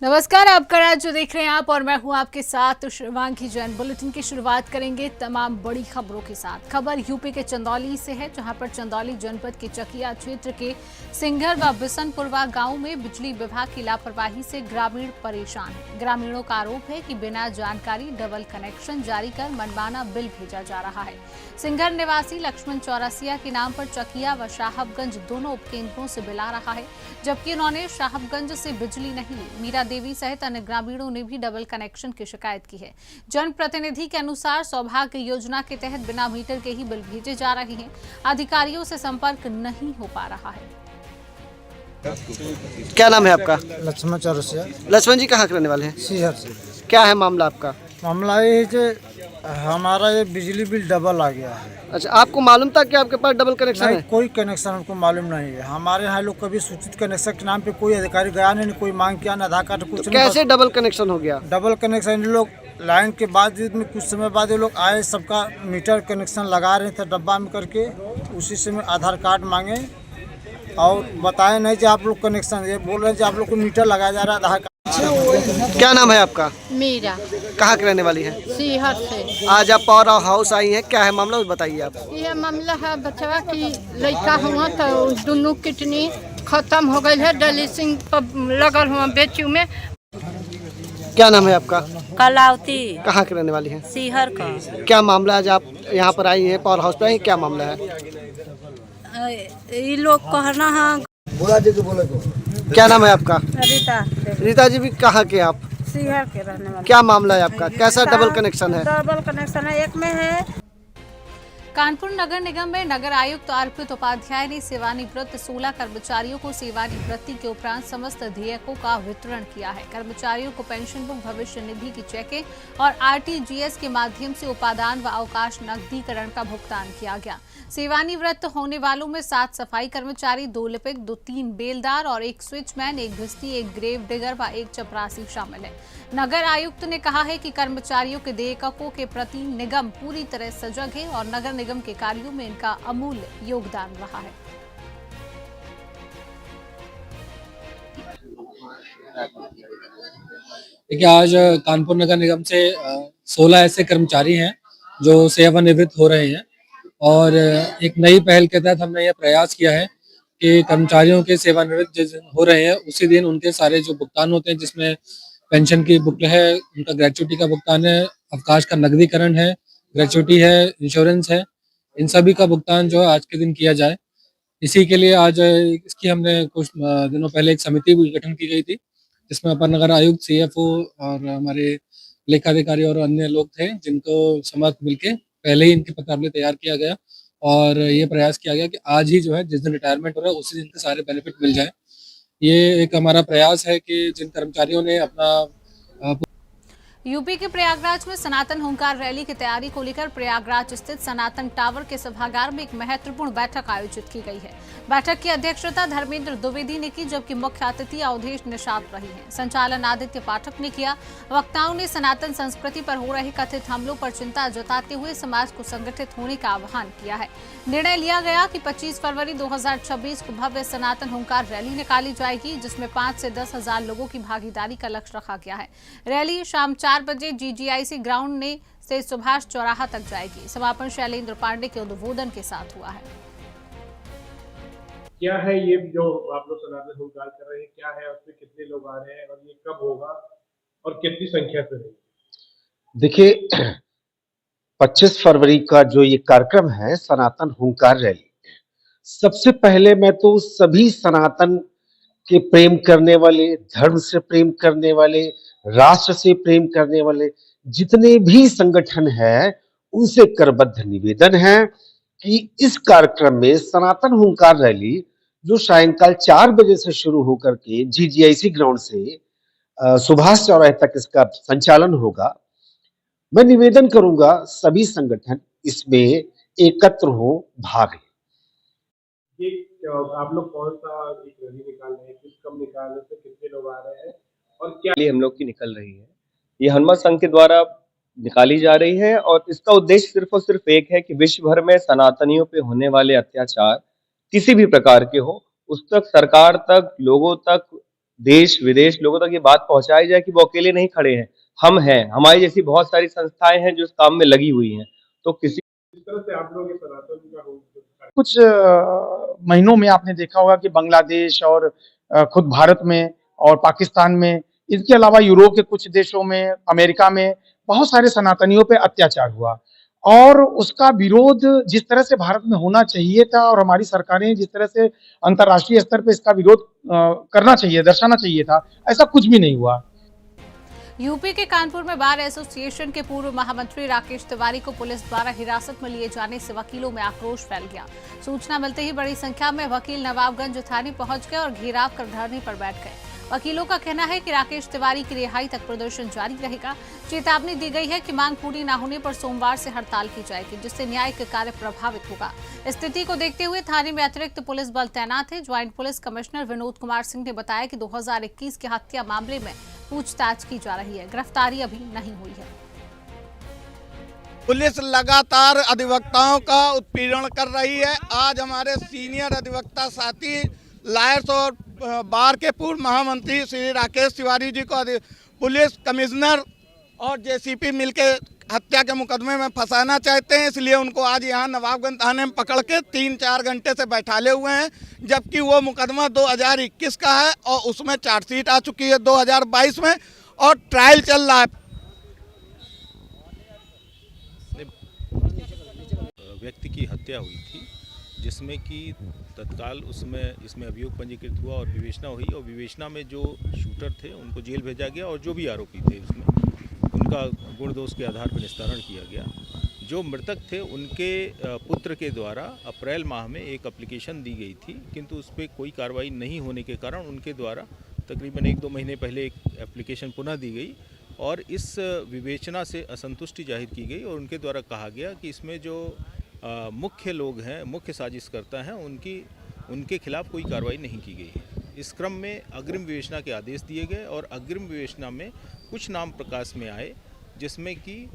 नमस्कार, आपका राज्य देख रहे हैं आप और मैं हूं आपके साथ शिवांगी जैन। बुलेटिन की शुरुआत करेंगे तमाम बड़ी खबरों के साथ। खबर यूपी के चंदौली से है, जहां पर चंदौली जनपद के चकिया क्षेत्र के सिंघर व बिसनपुरवा गांव में बिजली विभाग की लापरवाही से ग्रामीण परेशान है। ग्रामीणों का आरोप है कि बिना जानकारी डबल कनेक्शन जारी कर मनमाना बिल भेजा जा रहा है। सिंघर निवासी लक्ष्मण चौरसिया के नाम पर चकिया व साहबगंज दोनों उपकेंद्रों से बिल आ रहा है, जबकि उन्होंने साहबगंज से बिजली नहीं ली। मीरा देवी सहित अन्य ग्रामीणों ने भी डबल कनेक्शन की शिकायत की है। जनप्रतिनिधि के अनुसार सौभाग्य योजना के तहत बिना मीटर के ही बिल भेजे जा रहे हैं। अधिकारियों से संपर्क नहीं हो पा रहा है। क्या नाम है आपका? लक्ष्मण चौरसिया। लक्ष्मण जी कहाँ के रहने वाले हैं? सीहर से। क्या है मामला आपका? मामला ये है कि हमारा ये बिजली बिल डबल आ गया है। अच्छा, आपको मालूम था कि आपके पास डबल कनेक्शन नहीं, है? कोई कनेक्शन हमको मालूम नहीं है। हमारे यहाँ लोग कभी सूचित कनेक्शन के नाम पे कोई अधिकारी गया नहीं, कोई मांग किया ना, आधार कार्ड कुछ तो नहीं। कैसे डबल कनेक्शन हो गया? डबल कनेक्शन लोग लाइन के बाद में कुछ समय बाद ये लोग आए, सबका मीटर कनेक्शन लगा रहे थे डब्बा में करके। उसी समय आधार कार्ड मांगे और बताए नहीं कि आप लोग कनेक्शन, ये बोल रहे हैं कि आप लोग को मीटर लगाया जा रहा है आधार कार्ड। क्या नाम है आपका? मीरा। कहाँ के रहने वाली है? सीहर से। आज आप पावर हाउस आई हैं, क्या है मामला बताइए आप। यह मामला है बचवा की लड़का हुआ तो दोनों किडनी खत्म हो गई है, डायलिसिस पर लगल हुआ बेचू में। क्या नाम है आपका? कलावती। कहाँ के रहने वाली है? सीहर का। क्या मामला आज आप यहाँ पर आई हैं, पावर हाउस पे आई, क्या मामला है? ये लोग कहना है। क्या नाम है आपका? रीता। रीता जी भी कहाँ के आप? सीहर के रहने वाले। क्या मामला है आपका? कैसा डबल कनेक्शन है? डबल कनेक्शन है, एक में है। कानपुर नगर निगम में नगर आयुक्त अर्पित उपाध्याय ने सेवानिवृत्त 16 कर्मचारियों को सेवानिवृत्ति के उपरांत समस्त देयकों का वितरण किया है। कर्मचारियों को पेंशन बुक, भविष्य निधि की चेकें और आरटीजीएस के माध्यम से उपादान व अवकाश नकदीकरण का भुगतान किया गया। सेवानिवृत्त होने वालों में 7 सफाई कर्मचारी, 2 लिपिक, 3 बेलदार और 1 स्विचमैन, 1 भिस्ती, 1 ग्रेव डिगर व 1 चपरासी शामिल है। नगर आयुक्त ने कहा है कि कर्मचारियों के देयकों के प्रति निगम पूरी तरह सजग है और नगर निगम के कार्यों में इनका अमूल्य योगदान रहा है। देखिए, आज कानपुर नगर निगम से 16 ऐसे कर्मचारी हैं जो सेवानिवृत्त हो रहे हैं और एक नई पहल के तहत हमने यह प्रयास किया है कि कर्मचारियों के सेवानिवृत्त जिस दिन हो रहे हैं उसी दिन उनके सारे जो भुगतान होते हैं, जिसमें पेंशन की बुक है, उनका ग्रेचुटी का भुगतान है, अवकाश का नकदीकरण है, ग्रेचुटी है, इंश्योरेंस है, इन सभी का भुगतान जो है आज के दिन किया जाए। इसी के लिए आज इसकी हमने कुछ दिनों पहले एक समिति भी गठन की गई थी, जिसमें अपर नगर आयुक्त, सीएफओ और हमारे लेखाधिकारी और अन्य लोग थे, जिनको समस्त मिलके पहले ही इनके पत्रावली तैयार किया गया और ये प्रयास किया गया कि आज ही जो है जिस दिन रिटायरमेंट हो रहा है उसी दिन के सारे बेनिफिट मिल जाए। ये एक हमारा प्रयास है कि जिन कर्मचारियों ने अपना यूपी के प्रयागराज में सनातन हुंकार रैली की तैयारी को लेकर प्रयागराज स्थित सनातन टावर के सभागार में एक महत्वपूर्ण बैठक आयोजित की गई है। बैठक की अध्यक्षता धर्मेंद्र द्विवेदी ने की, जबकि मुख्य अतिथि अवधेश निषाद रही हैं। संचालन आदित्य पाठक ने किया। वक्ताओं ने सनातन संस्कृति पर हो रहे कथित हमलों पर चिंता जताते हुए समाज को संगठित होने का आह्वान किया है। निर्णय लिया गया कि 25 फरवरी 2026 को भव्य सनातन हुंकार रैली निकाली जाएगी, जिसमें 5 से 10 हजार लोगों की भागीदारी का लक्ष्य रखा गया है। रैली शाम 4 बजे जीजीआईसी ग्राउंड से सुभाष चौराहा तक जाएगी। समापन शैलेंद्र पांडे के उद्बोधन के साथ हुआ है। क्या है ये जो आप लोग सनातन हुंकार कर रहे हैं, क्या है उसमें कितने लोग आ रहे हैं और ये कब होगा और कितनी संख्या पे रहेगी? देखिए, 25 फरवरी का जो ये कार्यक्रम है सनातन हुंकार रैली, सबसे पहले मैं तो सभी सनातन के प्रेम करने वाले, धर्म से प्रेम करने वाले, राष्ट्र से प्रेम करने वाले जितने भी संगठन है उनसे करबद्ध निवेदन है कि इस कार्यक्रम में सनातन हुंकार रैली जो सायंकाल 4 बजे से शुरू होकर के जीजीआईसी ग्राउंड से सुभाष चौराहे तक इसका संचालन होगा। मैं निवेदन करूंगा सभी संगठन इसमें एकत्र हो, भाग लें। ये आप लोग कौन सा एक रैली निकाल रहे हैं, किस कब निकाल रहे हैं, कितने लोग आ रहे हैं और क्या हम लोग की निकल रही है? ये हनुमान संघ के द्वारा निकाली जा रही है और इसका उद्देश्य सिर्फ और सिर्फ एक है कि विश्व भर में सनातनियों पे होने वाले अत्याचार किसी भी प्रकार के हो, उस तक, सरकार तक, लोगों तक, देश विदेश लोगों तक ये बात पहुंचाई जाए कि वो अकेले नहीं खड़े हैं, हम हैं, हमारी जैसी बहुत सारी संस्थाएं हैं जो इस काम में लगी हुई हैं। तो किसी तरह से आप लोग ये सनातन का रोल कुछ महीनों में आपने देखा होगा कि बांग्लादेश और खुद भारत में और पाकिस्तान में, इसके अलावा यूरोप के कुछ देशों में, अमेरिका में बहुत सारे सनातनियों पे अत्याचार हुआ और उसका विरोध जिस तरह से भारत में होना चाहिए था और हमारी सरकारें जिस तरह से अंतर्राष्ट्रीय स्तर पे इसका विरोध करना चाहिए, दर्शाना चाहिए था, ऐसा कुछ भी नहीं हुआ। यूपी के कानपुर में बार एसोसिएशन के पूर्व महामंत्री राकेश तिवारी को पुलिस द्वारा हिरासत में लिए जाने से वकीलों में आक्रोश फैल गया। सूचना मिलते ही बड़ी संख्या में वकील नवाबगंज थाने पहुंच गए और घेराव कर धरने पर बैठ गए। वकीलों का कहना है कि राकेश तिवारी की रिहाई तक प्रदर्शन जारी रहेगा। चेतावनी दी गई है कि मांग पूरी न होने पर सोमवार से हड़ताल की जाएगी, जिससे न्यायिक कार्य प्रभावित होगा। स्थिति को देखते हुए थाने में अतिरिक्त पुलिस बल तैनात है। Joint police commissioner Vinod Kumar Singh ने बताया कि 2021 के हत्या मामले में पूछताछ की जा रही है, गिरफ्तारी अभी नहीं हुई है। पुलिस लगातार अधिवक्ताओं का उत्पीड़न कर रही है। आज हमारे सीनियर अधिवक्ता साथी लायर्स और बार के पूर्व महामंत्री श्री राकेश तिवारी जी को पुलिस कमिश्नर और जेसीपी मिलकर हत्या के मुकदमे में फंसाना चाहते हैं, इसलिए उनको आज यहाँ नवाबगंज थाने में पकड़ के 3-4 घंटे से बैठाले हुए हैं, जबकि वो मुकदमा 2021 का है और उसमें चार्जशीट आ चुकी है 2022 में और ट्रायल चल रहा है। व्यक्ति की हत्या हुई थी जिसमें कि तत्काल इसमें अभियोग पंजीकृत हुआ और विवेचना हुई और विवेचना में जो शूटर थे उनको जेल भेजा गया और जो भी आरोपी थे उसमें उनका गुण दोष के आधार पर निस्तारण किया गया। जो मृतक थे उनके पुत्र के द्वारा अप्रैल माह में एक एप्लीकेशन दी गई थी, किंतु उस पर कोई कार्रवाई नहीं होने के कारण उनके द्वारा तकरीबन 1-2 महीने पहले एक एप्लीकेशन पुनः दी गई और इस विवेचना से असंतुष्टि जाहिर की गई और उनके द्वारा कहा गया कि इसमें जो मुख्य लोग हैं, मुख्य साजिशकर्ता हैं, उनके खिलाफ कोई कार्रवाई नहीं की गई है। इस क्रम में अग्रिम विवेचना के आदेश दिए गए और अग्रिम विवेचना में कुछ नाम प्रकाश में आए, जिसमें कि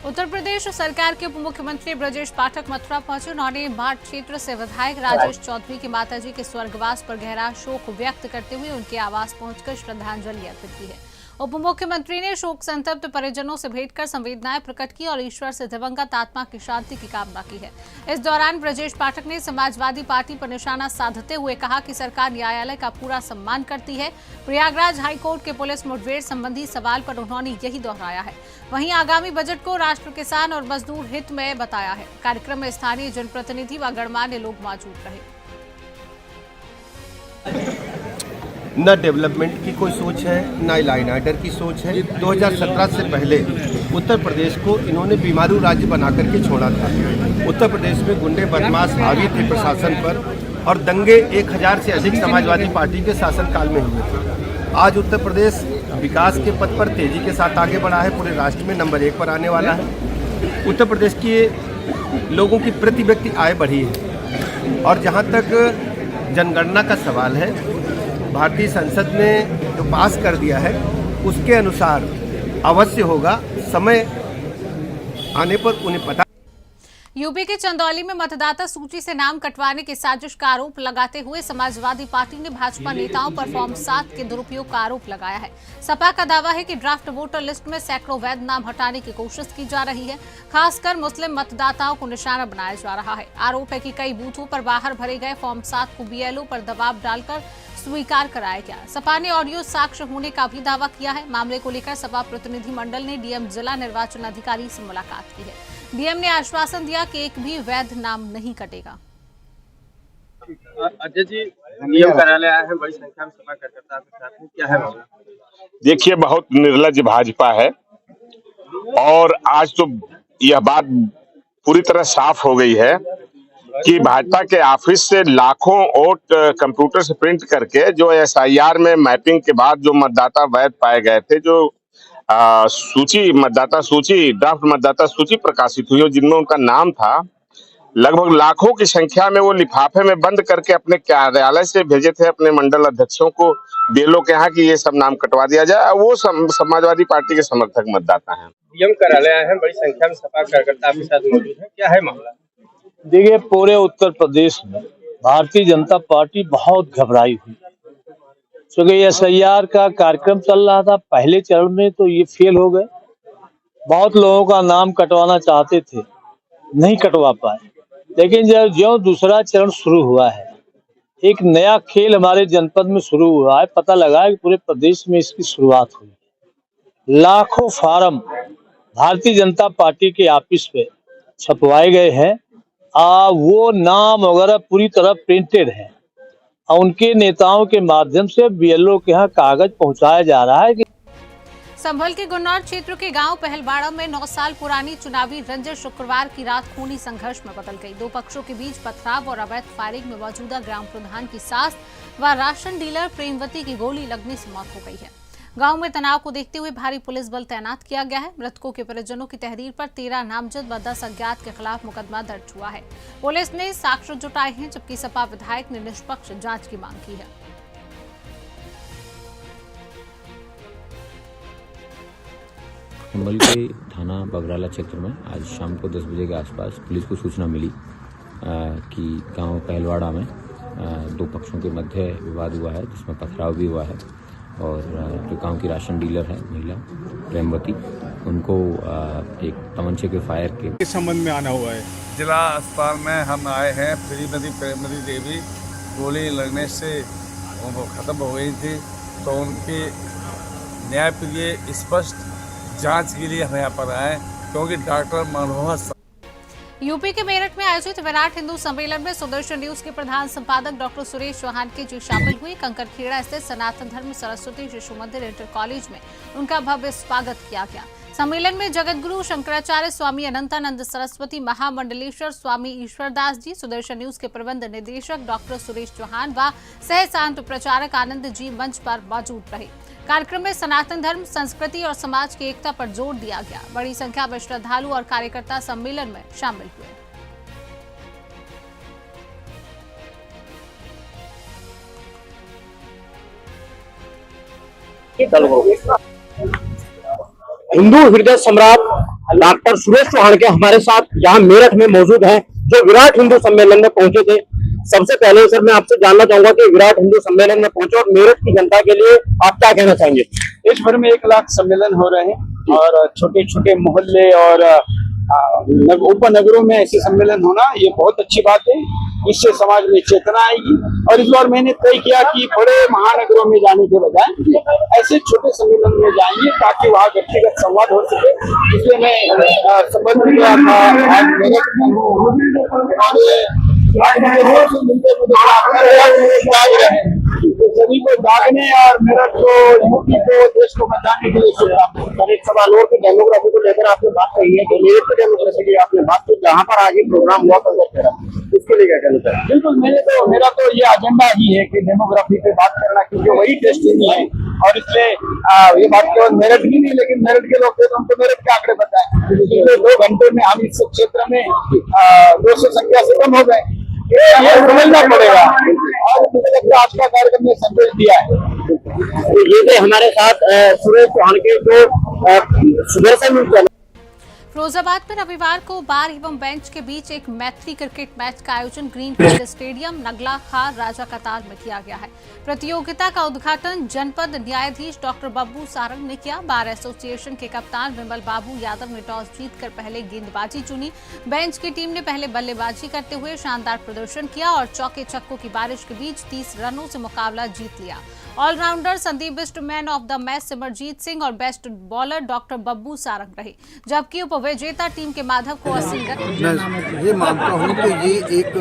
उत्तर प्रदेश सरकार के उप मुख्यमंत्री ब्रजेश पाठक मथुरा पहुंचे। उन्होंने माठ क्षेत्र से विधायक राजेश चौधरी की माताजी के स्वर्गवास पर गहरा शोक व्यक्त करते हुए उनके आवास पहुंचकर श्रद्धांजलि अर्पित की है। उप मुख्यमंत्री ने शोक संतप्त परिजनों से भेंट कर संवेदनाएं प्रकट की और ईश्वर से दिवंगत आत्मा की शांति की कामना की है। इस दौरान ब्रजेश पाठक ने समाजवादी पार्टी पर निशाना साधते हुए कहा कि सरकार न्यायालय का पूरा सम्मान करती है। प्रयागराज हाईकोर्ट के पुलिस मुठभेड़ संबंधी सवाल पर उन्होंने यही दोहराया है। वहीं आगामी बजट को राष्ट्र, किसान और मजदूर हित में बताया है। कार्यक्रम में स्थानीय जनप्रतिनिधि व गणमान्य लोग मौजूद रहे। न डेवलपमेंट की कोई सोच है, न लॉ एंड ऑर्डर की सोच है। 2017 से पहले उत्तर प्रदेश को इन्होंने बीमारू राज्य बना करके छोड़ा था। उत्तर प्रदेश में गुंडे बदमाश हावी थे प्रशासन पर और दंगे 1000 से अधिक समाजवादी पार्टी के शासनकाल में हुए थे। आज उत्तर प्रदेश विकास के पथ पर तेजी के साथ आगे बढ़ा है, पूरे राष्ट्र में नंबर 1 पर आने वाला है। उत्तर प्रदेश के लोगों की प्रति व्यक्ति आय बढ़ी है और जहाँ तक जनगणना का सवाल है, भारतीय संसद ने जो पास कर दिया है उसके अनुसार अवश्य होगा, समय आने पर उन्हें पता। यूपी के चंदौली में मतदाता सूची से नाम कटवाने की साजिश का आरोप लगाते हुए समाजवादी पार्टी ने भाजपा नेताओं पर फॉर्म 7 के दुरुपयोग का आरोप लगाया है। सपा का दावा है कि ड्राफ्ट वोटर लिस्ट में सैकड़ों वैध नाम हटाने की कोशिश की जा रही है, खासकर मुस्लिम मतदाताओं को निशाना बनाया जा रहा है। आरोप है कि कई बूथों पर बाहर भरे गए फॉर्म 7 को बीएलओ पर दबाव डालकर स्वीकार कराया गया। सपा ने ऑडियो साक्ष्य होने का भी दावा किया है। मामले को लेकर सपा प्रतिनिधि मंडल ने डीएम जिला निर्वाचन अधिकारी से मुलाकात की है। डीएम ने आश्वासन दिया कि एक भी वैध नाम नहीं कटेगा। अजय जी, डीएम कार्यालय आए हैं, बड़ी संख्या में सपा कार्यकर्ता आपके साथ हैं, क्या है मामला? देखिए, बहुत निर्लज्ज भाजपा है और आज तो यह बात पूरी तरह साफ हो गई है कि भाजपा के ऑफिस से लाखों वोट कंप्यूटर से प्रिंट करके जो एसआईआर में मैपिंग के बाद जो मतदाता वैध पाए गए थे, जो ड्राफ्ट मतदाता सूची प्रकाशित हुई और जिनमें उनका नाम था, लगभग लाखों की संख्या में वो लिफाफे में बंद करके अपने कार्यालय से भेजे थे अपने मंडल अध्यक्षों को, बीएलओ के यहाँ कि ये सब नाम कटवा दिया जाए। वो समाजवादी पार्टी के समर्थक मतदाता हैं। डीएम कार्यालय आए हैं, बड़ी संख्या में सपा कार्यकर्ता आपके साथ मौजूद हैं, क्या है मामला? देखिए, पूरे उत्तर प्रदेश में भारतीय जनता पार्टी बहुत घबराई हुई। क्योंकि SIR का कार्यक्रम चल रहा था। पहले चरण में तो ये फेल हो गए। बहुत लोगों का नाम कटवाना चाहते थे, नहीं कटवा पाए। लेकिन जब जो दूसरा चरण शुरू हुआ है, एक नया खेल हमारे जनपद में शुरू हुआ है। पता लगा है कि पूरे प्रदेश में इसकी शुरुआत हुई है। लाखों फार्म भारतीय जनता पार्टी के ऑफिस पे छपवाए गए हैं। वो नाम वगैरह पूरी तरह प्रिंटेड है और उनके नेताओं के माध्यम से BLO के यहाँ कागज पहुंचाया जा रहा है कि संभल के गुन्नौर क्षेत्र के गांव पहलवाड़ा में 9 साल पुरानी चुनावी रंजिश शुक्रवार की रात खूनी संघर्ष में बदल गई। दो पक्षों के बीच पथराव और अवैध फायरिंग में मौजूदा ग्राम प्रधान की सास व राशन डीलर प्रेमवती की गोली लगने से मौत हो गई है। गांव में तनाव को देखते हुए भारी पुलिस बल तैनात किया गया है। मृतकों के परिजनों की तहरीर पर 13 नामजद व 10 अज्ञात के खिलाफ मुकदमा दर्ज हुआ है। पुलिस ने साक्ष्य जुटाए हैं, जबकि सपा विधायक ने निष्पक्ष जांच की मांग की है। संभल के थाना बगराला क्षेत्र में आज शाम को 10 बजे के आसपास पुलिस को सूचना मिली कि गांव पहलवाड़ा में दो पक्षों के मध्य विवाद हुआ है, जिसमें पथराव भी हुआ है और जो गांव की राशन डीलर है महिला प्रेमवती, उनको एक तमंचे के फायर के संबंध में आना हुआ है। जिला अस्पताल में हम आए हैं। श्रीमती प्रेमवती देवी गोली लगने से वो खत्म हो गई थी, तो उनकी न्याय के लिए स्पष्ट जांच के लिए हम यहाँ पर आए, क्योंकि डॉक्टर मनोहर यूपी के मेरठ में आयोजित विराट हिंदू सम्मेलन में सुदर्शन न्यूज के प्रधान संपादक डॉक्टर सुरेश चौहान के जी शामिल हुए। कंकरखेड़ा स्थित सनातन धर्म सरस्वती शिशु मंदिर इंटर कॉलेज में उनका भव्य स्वागत किया गया। सम्मेलन में जगतगुरु शंकराचार्य स्वामी अनंतानंद सरस्वती महामंडलेश्वर स्वामी ईश्वरदास जी, सुदर्शन न्यूज के प्रबंध निदेशक डॉक्टर सुरेश चौहान व सह सांत प्रचारक आनंद जी मंच पर मौजूद रहे। कार्यक्रम में सनातन धर्म, संस्कृति और समाज की एकता पर जोर दिया गया। बड़ी संख्या में श्रद्धालु और कार्यकर्ता सम्मेलन में शामिल हुए। हिंदू हृदय सम्राट डॉक्टर सुरेश चौहान के हमारे साथ यहाँ मेरठ में मौजूद हैं, जो विराट हिंदू सम्मेलन में पहुंचे थे। सबसे पहले सर मैं आपसे जानना चाहूंगा कि विराट हिंदू सम्मेलन में पहुंचे और मेरठ की जनता के लिए आप क्या कहना चाहेंगे? देश भर में 1 लाख सम्मेलन हो रहे हैं और छोटे छोटे मोहल्ले और उपनगरों में ऐसे सम्मेलन होना ये बहुत अच्छी बात है। इससे समाज में चेतना आएगी और इस बार मैंने तय किया कि बड़े महानगरों में जाने के बजाय ऐसे छोटे सम्मेलन में जाएंगे ताकि वहाँ व्यक्तिगत संवाद हो सके। इसलिए मैं संबंध किया था आज मेरठ सभी को जागने और मेरठ को, यूपी को, देश को बचाने के लिए शुभकामनाएं। एक सवाल और कि डेमोग्राफी को लेकर आपने बात कही है, तो मेरठ की डेमोग्राफी की आपने बात की, जहाँ पर आगे प्रोग्राम हुआ इसके लिए क्या कहना चाहिए? बिल्कुल, मेरा तो ये एजेंडा ही है कि डेमोग्राफी पे बात करना, क्योंकि वही डेस्टिनी है और इसलिए ये बात केवल मेरठ ही नहीं, लेकिन मेरठ के लोग थे तो उनको मेरठ के आंकड़े बताए। पिछले 2 घंटे में हम इस क्षेत्र में 200 संख्या से कम हो गए। ये समझना पड़ेगा और मुझे लगता है आज का कार्यक्रम ने संदेश दिया है। ये थे हमारे साथ सुरेश चौहान के जो सुदर्शन फिरोजाबाद में रविवार को बार एवं बेंच के बीच एक मैत्री क्रिकेट मैच का आयोजन ग्रीन फील्ड स्टेडियम नगला खार राजा कतार में किया गया है। प्रतियोगिता का उद्घाटन जनपद न्यायाधीश डॉक्टर बब्बू सारंग ने किया। बार एसोसिएशन के कप्तान विमल बाबू यादव ने टॉस जीतकर पहले गेंदबाजी चुनी। बेंच की टीम ने पहले बल्लेबाजी करते हुए शानदार प्रदर्शन किया और चौके छक्कों की बारिश के बीच 30 रनों से मुकाबला जीत लिया। Allrounder Sandeep Bisht, man of the match Simarjeet Singh और best bowler doctor Babbu Sarang रहे, जबकि उपविजेता टीम के माधव को 80 रन। मैं ये मानता हूँ कि ये एक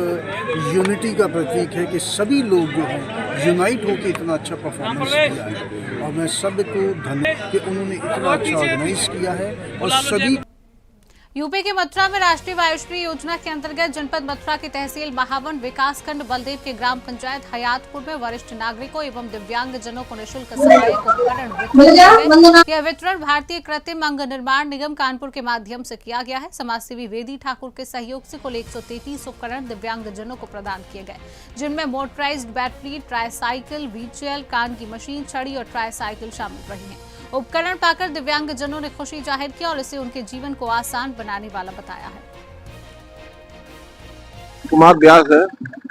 यूनिटी का प्रतीक है कि सभी लोग जो हैं यूनाइट होकर इतना अच्छा परफॉर्मेंस किया है और मैं सबको धन्यवाद कि उन्होंने इतना अच्छा ऑर्गेनाइज किया है। और सभी यूपी के मथुरा में राष्ट्रीय वायुश्री योजना के अंतर्गत जनपद मथुरा के तहसील महावन विकासखंड बलदेव के ग्राम पंचायत हयातपुर में वरिष्ठ नागरिकों एवं दिव्यांगजनों को निःशुल्क सहायक उपकरण वितरण। यह वितरण भारतीय कृत्रिम अंग निर्माण निगम कानपुर के माध्यम से किया गया है। समाजसेवी वेदी ठाकुर के सहयोग से कुल 133 उपकरण दिव्यांगजनों को प्रदान किए गए, जिनमें मोटराइज्ड बैटरी, ट्राईसाइकिल, व्हीलचेयर, कान की मशीन, छड़ी और ट्राईसाइकिल शामिल रही है। उपकरण पाकर दिव्यांगजनों ने खुशी जाहिर की और इसे उनके जीवन को आसान बनाने वाला बताया है। कुमार व्यास है।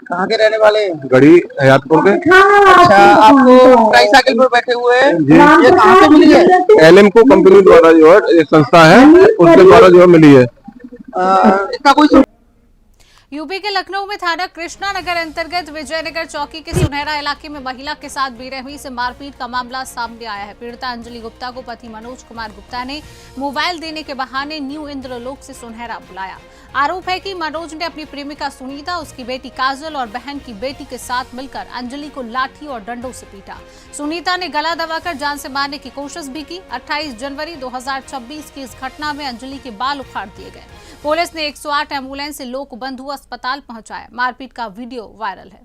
कहाँ के रहने वाले? गढ़ी हयातपुर के। अच्छा, आपको ट्राईसाइकिल पर बैठे हुए हैं, जी। ये कहाँ से मिली है? एलएमको कंपनी द्वारा जो है एक संस्था है उसके द्वारा जो है मिली है। इसका कोई यूपी के लखनऊ में थाना कृष्णा नगर अंतर्गत विजयनगर चौकी के सुनहरा इलाके में महिला के साथ बेरहमी से मारपीट का मामला सामने आया है। पीड़िता अंजलि गुप्ता को पति मनोज कुमार गुप्ता ने मोबाइल देने के बहाने न्यू इंद्रलोक से सुनहरा बुलाया। आरोप है कि मनोज ने अपनी प्रेमिका सुनीता, उसकी बेटी काजल और बहन की बेटी के साथ मिलकर अंजलि को लाठी और डंडों से पीटा। सुनीता ने गला दबाकर जान से मारने की कोशिश भी की। 28 जनवरी 2026 की इस घटना में अंजलि के बाल उखाड़ दिए गए। पुलिस ने 108 एम्बुलेंस से लोक बंधु अस्पताल पहुंचाया। मारपीट का वीडियो वायरल है।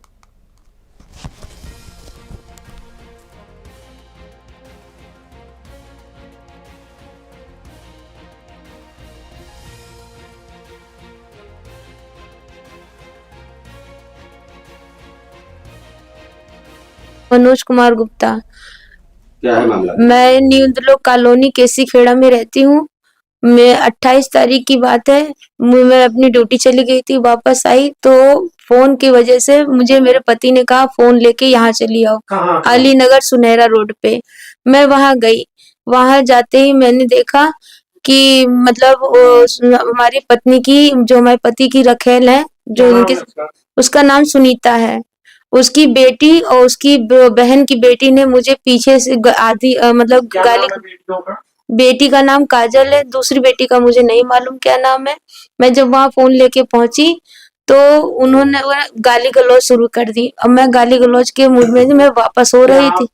मनोज कुमार गुप्ता। क्या है मामला? मैं न्यू इंद्रलोक कॉलोनी केसी खेड़ा में रहती हूँ। मैं 28 तारीख की बात है, मैं अपनी ड्यूटी चली गई थी, वापस आई तो फोन की वजह से मुझे मेरे पति ने कहा फोन लेके यहाँ चली आओ। अली नगर सुनहरा रोड पे मैं वहां गई। वहां जाते ही मैंने देखा कि मतलब हमारी पत्नी की, जो हमारे पति की रखेल है, जो उनके, उसका नाम सुनीता है, उसकी बेटी और उसकी बहन की बेटी ने मुझे पीछे से आधी मतलब गाली। बेटी का नाम काजल है, दूसरी बेटी का मुझे नहीं मालूम क्या नाम है। मैं जब वहां फोन लेके पहुंची तो उन्होंने गाली गलौज शुरू कर दी। अब मैं गाली गलौज के मूड में मैं वापस हो रही थी।